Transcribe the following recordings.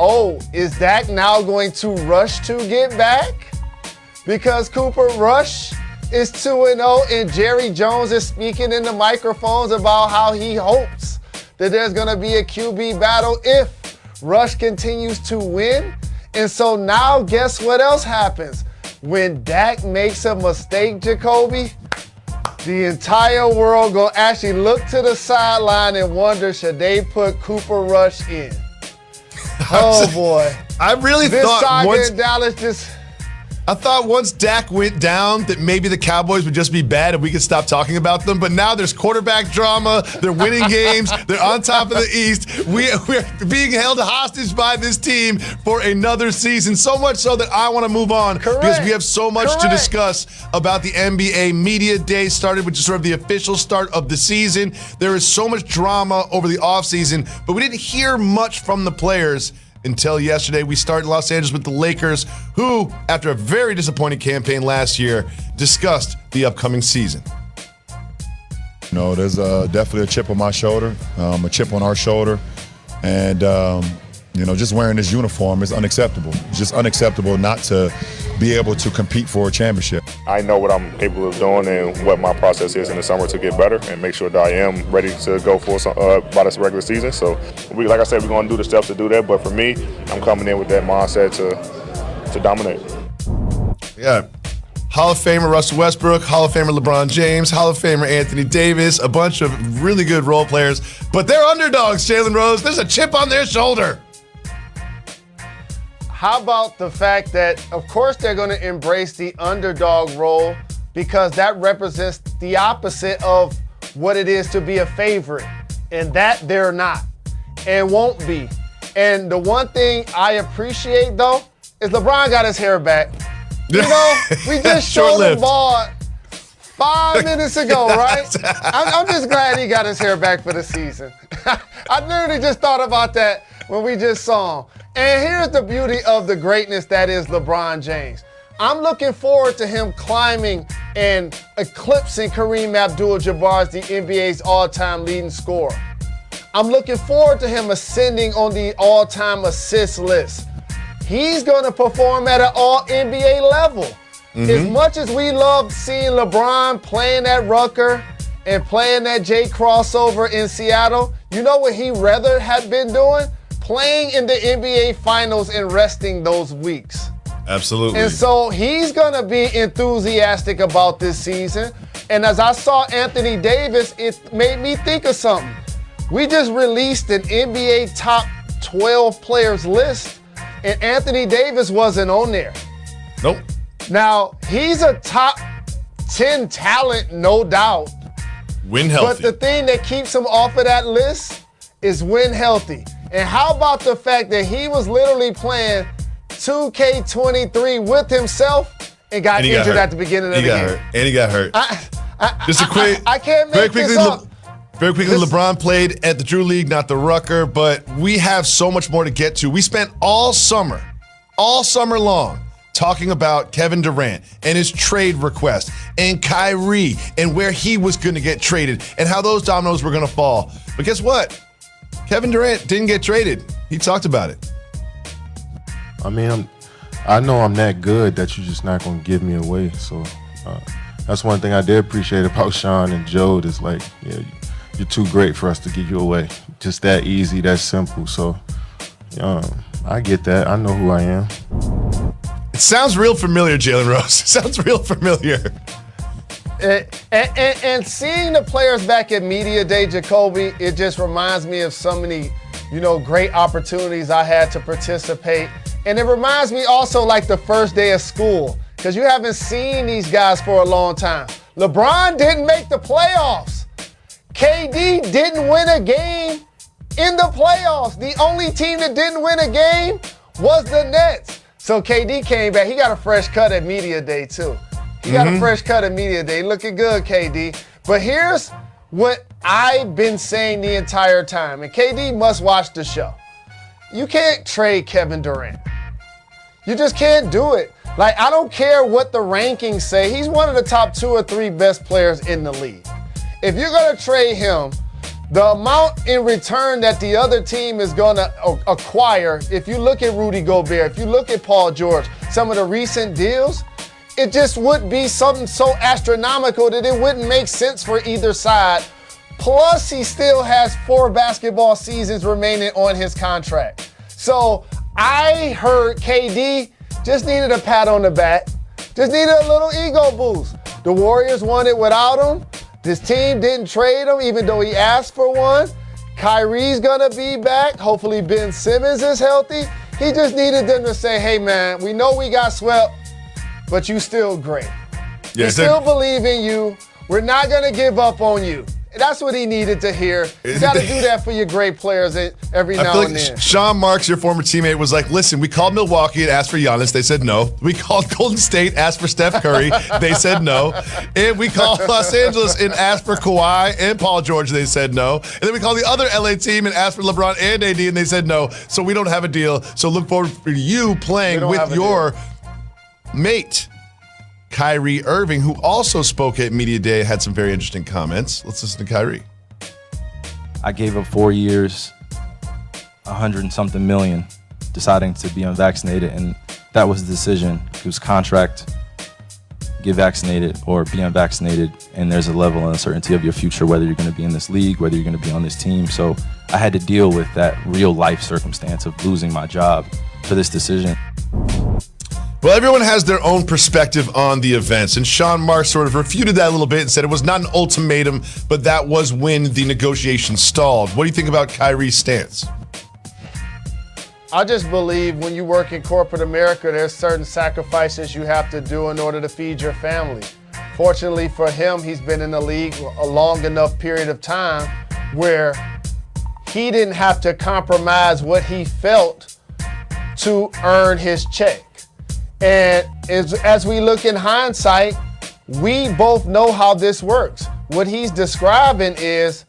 oh, is Dak now going to rush to get back? Because Cooper Rush is 2-0 and Jerry Jones is speaking in the microphones about how he hopes that there's going to be a QB battle if Rush continues to win. And so now guess what else happens? When Dak makes a mistake, Jacoby, the entire world gonna actually look to the sideline and wonder, should they put Cooper Rush in? Oh boy. I really this thought saga in Dallas just... I thought once Dak went down that maybe the Cowboys would just be bad and we could stop talking about them. But now there's quarterback drama. They're winning games. They're on top of the East. We're being held hostage by this team for another season. So much so that I want to move on because we have so much to discuss about the NBA Media Day started, which is sort of the official start of the season. There is so much drama over the offseason, but we didn't hear much from the players until yesterday. We started in Los Angeles with the Lakers, who, after a very disappointing campaign last year, discussed the upcoming season. You know, there's definitely a chip on my shoulder, a chip on our shoulder, and you know, just wearing this uniform is unacceptable. It's just unacceptable not to be able to compete for a championship. I know what I'm capable of doing and what my process is in the summer to get better and make sure that I am ready to go for by this regular season. So, like I said, we're going to do the steps to do that. But for me, I'm coming in with that mindset to dominate. Yeah. Hall of Famer Russell Westbrook, Hall of Famer LeBron James, Hall of Famer Anthony Davis, a bunch of really good role players. But they're underdogs, Jalen Rose. There's a chip on their shoulder. How about the fact that, of course, they're going to embrace the underdog role because that represents the opposite of what it is to be a favorite, and that they're not and won't be. And the one thing I appreciate, though, is LeBron got his hair back. You know, we just showed the ball 5 minutes ago, right? I'm just glad he got his hair back for the season. I literally just thought about that when we just saw him. And here's the beauty of the greatness that is LeBron James. I'm looking forward to him climbing and eclipsing Kareem Abdul-Jabbar as the NBA's all-time leading scorer. I'm looking forward to him ascending on the all-time assist list. He's going to perform at an all-NBA level. As much as we love seeing LeBron playing at Rucker and playing that J crossover in Seattle, you know what he rather had been doing? Playing in the NBA Finals and resting those weeks. Absolutely. And so he's going to be enthusiastic about this season. And as I saw Anthony Davis, it made me think of something. We just released an NBA top 12 players list, and Anthony Davis wasn't on there. Nope. Now, he's a top 10 talent, no doubt. Win healthy. But the thing that keeps him off of that list is win healthy. And how about the fact that he was literally playing 2K23 with himself and got injured at the beginning of the game? And he got hurt. Just a quick, I can't make this up. Very quickly, LeBron played at the Drew League, not the Rucker, but we have so much more to get to. We spent all summer long, talking about Kevin Durant and his trade request and Kyrie and where he was going to get traded and how those dominoes were going to fall. But guess what? Kevin Durant didn't get traded. He talked about it. I mean, I know I'm that good that you're just not going to give me away. So that's one thing I did appreciate about Sean and Joe is like, yeah, you're too great for us to give you away. Just that easy, that simple. So I get that. I know who I am. It sounds real familiar, Jalen Rose. It sounds real familiar. And seeing the players back at Media Day, Jacoby, it just reminds me of so many, great opportunities I had to participate. And it reminds me also like the first day of school, because you haven't seen these guys for a long time. LeBron didn't make the playoffs. KD didn't win a game in the playoffs. The only team that didn't win a game was the Nets. So KD came back. He got a fresh cut at Media Day, too. He got a fresh cut at Media Day. Looking good, KD. But here's what I've been saying the entire time, and KD must watch the show. You can't trade Kevin Durant. You just can't do it. Like, I don't care what the rankings say. He's one of the top 2 or 3 best players in the league. If you're going to trade him, The amount in return that the other team is going to acquire, if you look at Rudy Gobert, if you look at Paul George, some of the recent deals, it just would be something so astronomical that it wouldn't make sense for either side. Plus, he still has 4 basketball seasons remaining on his contract. So I heard KD just needed a pat on the back, just needed a little ego boost. The Warriors won it without him. This team didn't trade him even though he asked for one. Kyrie's gonna be back. Hopefully Ben Simmons is healthy. He just needed them to say, hey man, we know we got swept, but you still great. We still believe in you. We're not gonna give up on you. That's what he needed to hear. You got to do that for your great players every now and then. Sean Marks, your former teammate, was like, listen, we called Milwaukee and asked for Giannis. They said no. We called Golden State, asked for Steph Curry. They said no. And we called Los Angeles and asked for Kawhi and Paul George. They said no. And then we called the other LA team and asked for LeBron and AD, and they said no. So we don't have a deal. So look forward for you playing with your mate, Kyrie Irving, who also spoke at Media Day, had some very interesting comments. Let's listen to Kyrie. I gave up 4 years, 100 and something million, deciding to be unvaccinated, and that was the decision. It was contract, get vaccinated or be unvaccinated, and there's a level of uncertainty of your future, whether you're going to be in this league, whether you're going to be on this team. So I had to deal with that real life circumstance of losing my job for this decision. Well, everyone has their own perspective on the events, and Sean Marks sort of refuted that a little bit and said it was not an ultimatum, but that was when the negotiations stalled. What do you think about Kyrie's stance? I just believe when you work in corporate America, there's certain sacrifices you have to do in order to feed your family. Fortunately for him, he's been in the league a long enough period of time where he didn't have to compromise what he felt to earn his check. And as we look in hindsight, we both know how this works. What he's describing is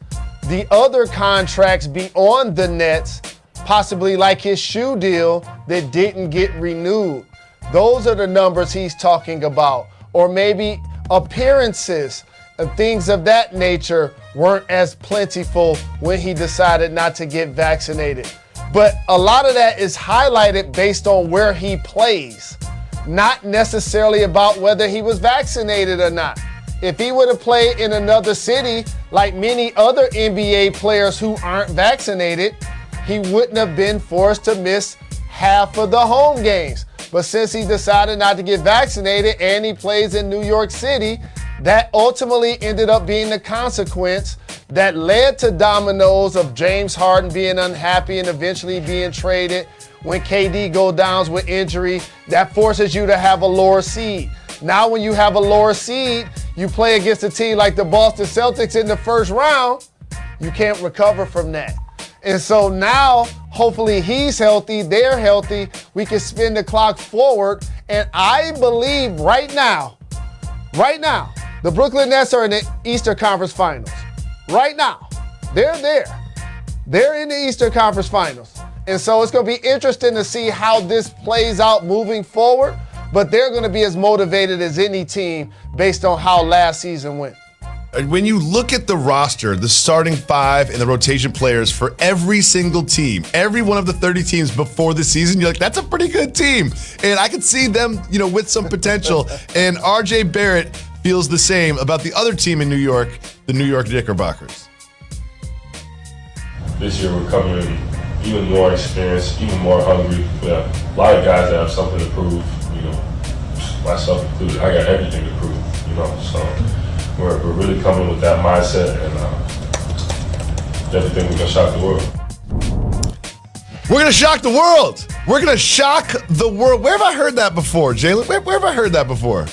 the other contracts beyond the Nets, possibly like his shoe deal that didn't get renewed. Those are the numbers he's talking about. Or maybe appearances and things of that nature weren't as plentiful when he decided not to get vaccinated. But a lot of that is highlighted based on where he plays, not necessarily about whether he was vaccinated or not. If he would have played in another city like many other NBA players who aren't vaccinated, he wouldn't have been forced to miss half of the home games. But since he decided not to get vaccinated and he plays in New York City, that ultimately ended up being the consequence that led to dominoes of James Harden being unhappy and eventually being traded. When KD goes down with injury, that forces you to have a lower seed. Now when you have a lower seed, you play against a team like the Boston Celtics in the first round, you can't recover from that. And so now, hopefully he's healthy, they're healthy, we can spin the clock forward. And I believe right now, the Brooklyn Nets are in the Eastern Conference Finals. Right now, they're there. They're in the Eastern Conference Finals. And so it's going to be interesting to see how this plays out moving forward. But they're going to be as motivated as any team based on how last season went. When you look at the roster, the starting five and the rotation players for every single team, every one of the 30 teams before the season, you're like, that's a pretty good team. And I could see them, with some potential. And RJ Barrett feels the same about the other team in New York, the New York Knickerbockers. This year we're coming in even more experienced, even more hungry. We have a lot of guys that have something to prove, myself included. I got everything to prove, so we're really coming with that mindset, and everything we're gonna shock the world. We're gonna shock the world. We're gonna shock the world. Where have I heard that before, Jalen? Where have I heard that before?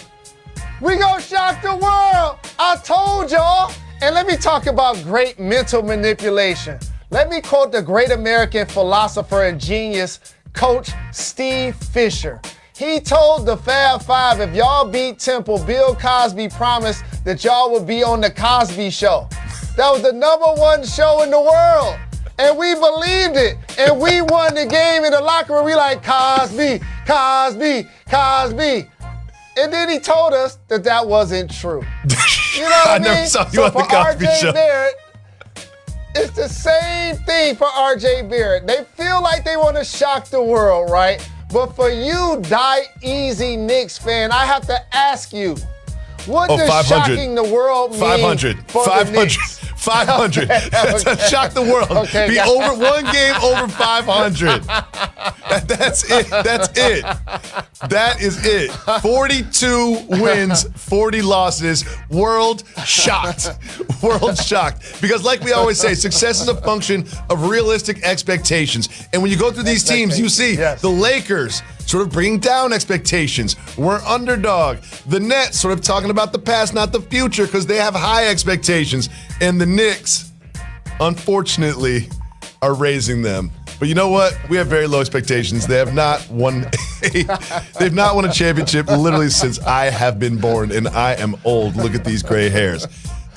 We gonna shock the world. I told y'all. And let me talk about great mental manipulation. Let me quote the great American philosopher and genius, Coach Steve Fisher. He told the Fab Five, if y'all beat Temple, Bill Cosby promised that y'all would be on the Cosby Show. That was the #1 show in the world. And we believed it. And we won the game in the locker room. We like, Cosby, Cosby, Cosby. And then he told us that wasn't true. You know what I mean? Never saw you on the Cosby Show. Barrett, It's the same thing for RJ Barrett. They feel like they want to shock the world, right? But for you, die easy Knicks fan, I have to ask you, what does 500. shocking the world mean 500. for 500. the Knicks? 500. Okay. Shock the world. Okay. Be over one game over 500. That's it. That's it. That is it. 42 wins, 40 losses. World shocked. World shocked. Because like we always say, success is a function of realistic expectations. And when you go through these teams, you see the Lakers sort of bringing down expectations. We're underdog. The Nets sort of talking about the past, not the future, because they have high expectations. And the Knicks, unfortunately, are raising them. But you know what? We have very low expectations. They have not won they've not won a championship literally since I have been born, and I am old. Look at these gray hairs.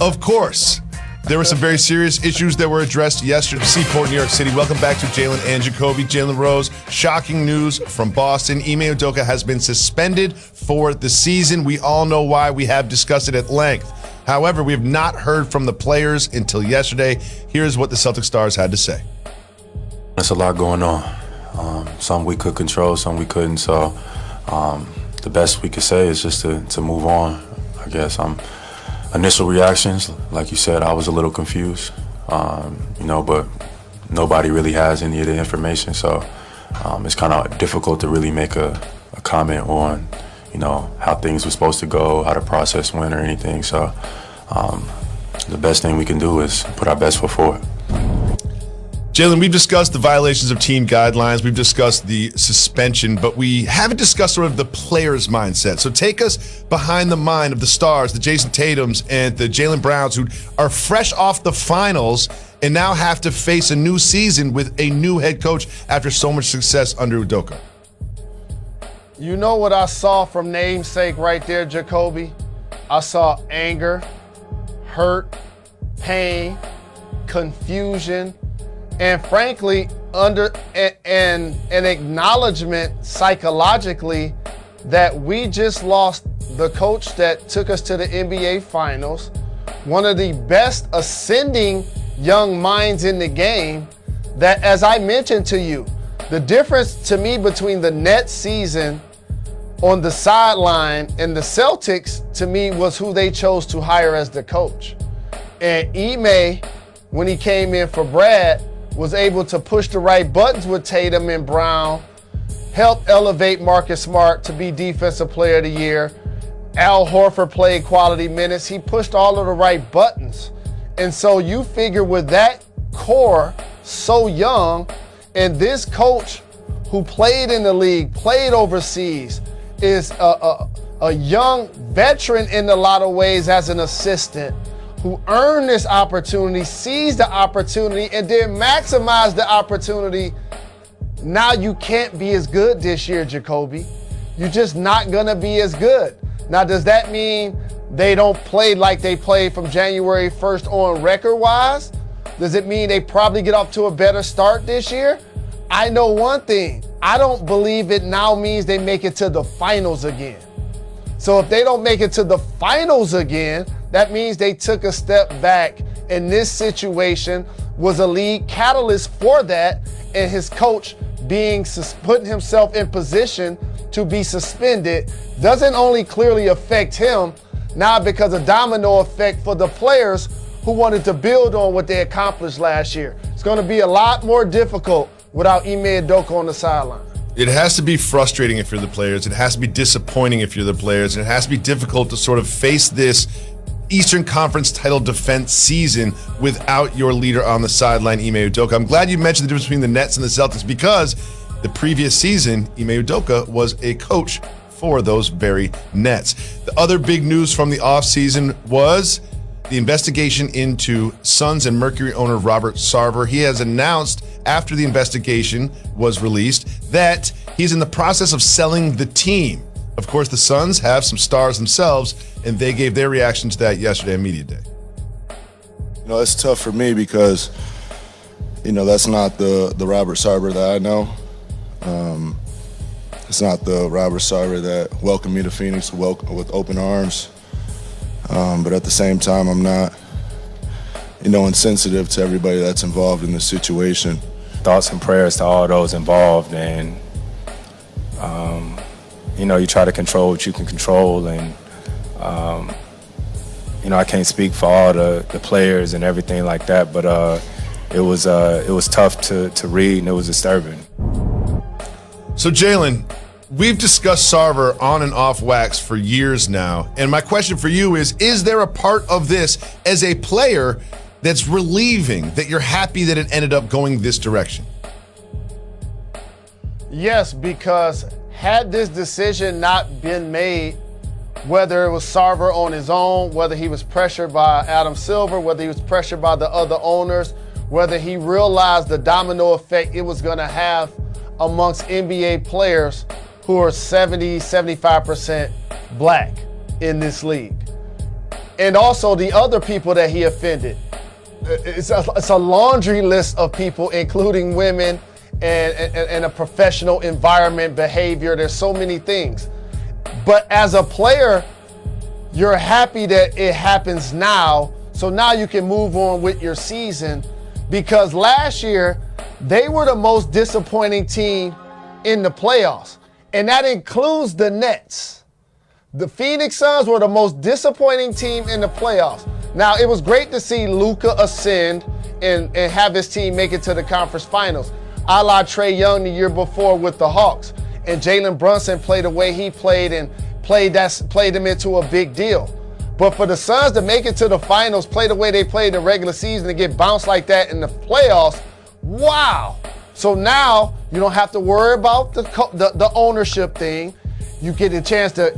Of course, there were some very serious issues that were addressed yesterday. Seaport, New York City. Welcome back to Jalen and Jacoby Jalen Rose. Shocking news from Boston. Ime Udoka has been suspended for the season. We all know why. We have discussed it at length. However, we have not heard from the players until yesterday. Here's what the Celtic Stars had to say. There's a lot going on. Some we could control, some we couldn't. So the best we could say is just to move on, I guess. Initial reactions, like you said, I was a little confused, but nobody really has any of the information. So it's kind of difficult to really make a comment on, how things were supposed to go, how the process went or anything. So the best thing we can do is put our best foot forward. Jalen, we've discussed the violations of team guidelines. We've discussed the suspension, but we haven't discussed sort of the player's mindset. So take us behind the mind of the Stars, the Jason Tatums, and the Jaylen Browns, who are fresh off the finals and now have to face a new season with a new head coach after so much success under Udoka. You know what I saw from namesake right there, Jacoby? I saw anger, hurt, pain, confusion, and frankly, an acknowledgement psychologically that we just lost the coach that took us to the NBA Finals, one of the best ascending young minds in the game, that, as I mentioned to you, the difference to me between the Nets season on the sideline and the Celtics, to me, was who they chose to hire as the coach. And Ime, when he came in for Brad, was able to push the right buttons with Tatum and Brown, help elevate Marcus Smart to be Defensive Player of the Year. Al Horford played quality minutes. He pushed all of the right buttons. And so you figure with that core so young, and this coach who played in the league, played overseas, is a young veteran in a lot of ways as an assistant, who earned this opportunity, seized the opportunity, and then maximized the opportunity. Now you can't be as good this year, Jacoby. You're just not gonna be as good. Now, does that mean they don't play like they played from January 1st on record-wise? Does it mean they probably get off to a better start this year? I know one thing. I don't believe it now means they make it to the finals again. So if they don't make it to the finals again, that means they took a step back, and this situation was a lead catalyst for that, and his coach putting himself in position to be suspended doesn't only clearly affect him, now because a domino effect for the players who wanted to build on what they accomplished last year. It's going to be a lot more difficult without Ime Udoka on the sideline. It has to be frustrating if you're the players. It has to be disappointing if you're the players. And it has to be difficult to sort of face this Eastern Conference title defense season without your leader on the sideline, Ime Udoka. I'm glad you mentioned the difference between the Nets and the Celtics, because the previous season, Ime Udoka was a coach for those very Nets. The other big news from the offseason was the investigation into Suns and Mercury owner Robert Sarver. He has announced, after the investigation was released, that he's in the process of selling the team. Of course, the Suns have some stars themselves, and they gave their reaction to that yesterday at Media Day. It's tough for me because, that's not the Robert Sarver that I know. It's not the Robert Sarver that welcomed me to Phoenix with open arms. But at the same time, I'm not, insensitive to everybody that's involved in the situation. Thoughts and prayers to all those involved, and you try to control what you can control, and I can't speak for all the players and everything like that, but it was tough to read, and it was disturbing. So Jalen, we've discussed Sarver on and off wax for years now, and my question for you is there a part of this as a player that's relieving, that you're happy that it ended up going this direction? Yes, because had this decision not been made, whether it was Sarver on his own, whether he was pressured by Adam Silver, whether he was pressured by the other owners, whether he realized the domino effect it was going to have amongst NBA players who are 75% black in this league. And also the other people that he offended. It's a laundry list of people, including women and a professional environment, behavior. There's so many things. But as a player, you're happy that it happens now. So now you can move on with your season, because last year they were the most disappointing team in the playoffs. And that includes the Nets. The Phoenix Suns were the most disappointing team in the playoffs. Now, it was great to see Luka ascend and have his team make it to the conference finals, a la Trae Young the year before with the Hawks. And Jalen Brunson played the way he played and played them into a big deal. But for the Suns to make it to the finals, play the way they played in the regular season, and get bounced like that in the playoffs, wow. So now you don't have to worry about the ownership thing. You get a chance to,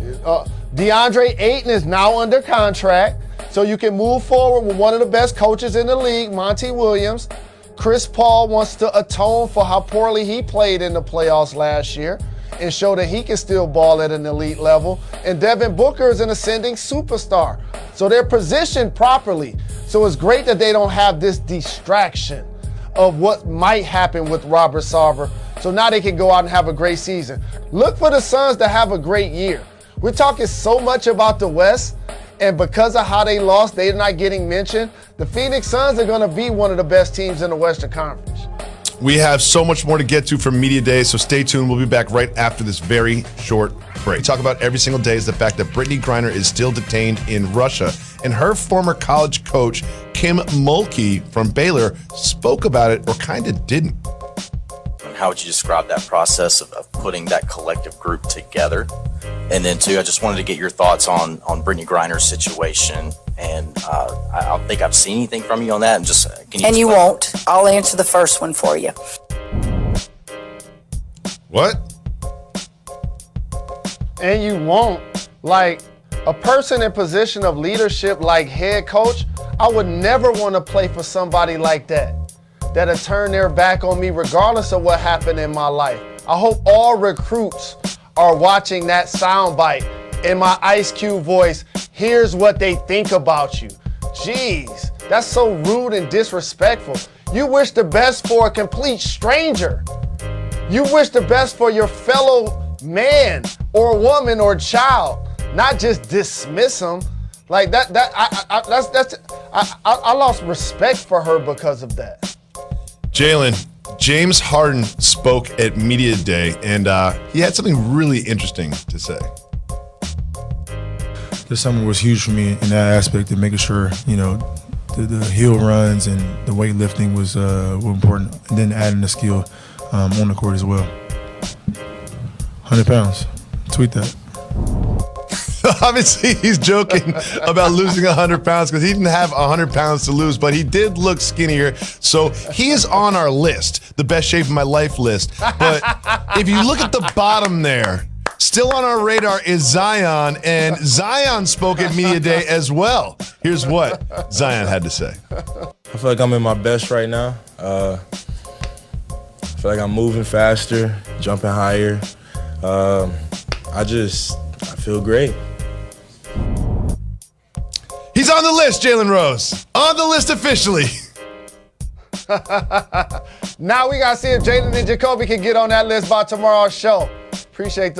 DeAndre Ayton is now under contract, so you can move forward with one of the best coaches in the league, Monty Williams. Chris Paul wants to atone for how poorly he played in the playoffs last year and show that he can still ball at an elite level. And Devin Booker is an ascending superstar. So they're positioned properly. So it's great that they don't have this distraction of what might happen with Robert Sarver. So now they can go out and have a great season. Look for the Suns to have a great year. We're talking so much about the West, and because of how they lost, they're not getting mentioned. The Phoenix Suns are going to be one of the best teams in the Western Conference. We have so much more to get to from Media Day, so stay tuned. We'll be back right after this very short break. We talk about every single day is the fact that Brittany Griner is still detained in Russia, and her former college coach, Kim Mulkey from Baylor, spoke about it or kind of didn't. How would you describe that process of putting that collective group together? And then, too, I just wanted to get your thoughts on Brittany Griner's situation. And I don't think I've seen anything from you on that. And just can you? And you won't. I'll answer the first one for you. What? And you won't. Like, a person in position of leadership like head coach, I would never want to play for somebody like that, that'll turn their back on me regardless of what happened in my life. I hope all recruits are watching that soundbite in my Ice Cube voice. Here's what they think about you. Jeez, that's so rude and disrespectful. You wish the best for a complete stranger. You wish the best for your fellow man or woman or child, not just dismiss them. Like that. I lost respect for her because of that. Jalen, James Harden spoke at Media Day, and he had something really interesting to say. This summer was huge for me in that aspect of making sure, the hill runs and the weightlifting was were important, and then adding the skill on the court as well. 100 pounds. Tweet that. Obviously, he's joking about losing 100 pounds because he didn't have 100 pounds to lose, but he did look skinnier. So he is on our list, the best shape of my life list. But if you look at the bottom there, still on our radar is Zion, and Zion spoke at Media Day as well. Here's what Zion had to say. I feel like I'm in my best right now. I feel like I'm moving faster, jumping higher. I feel great. He's on the list, Jalen Rose. On the list officially. Now we got to see if Jalen and Jacoby can get on that list by tomorrow's show. Appreciate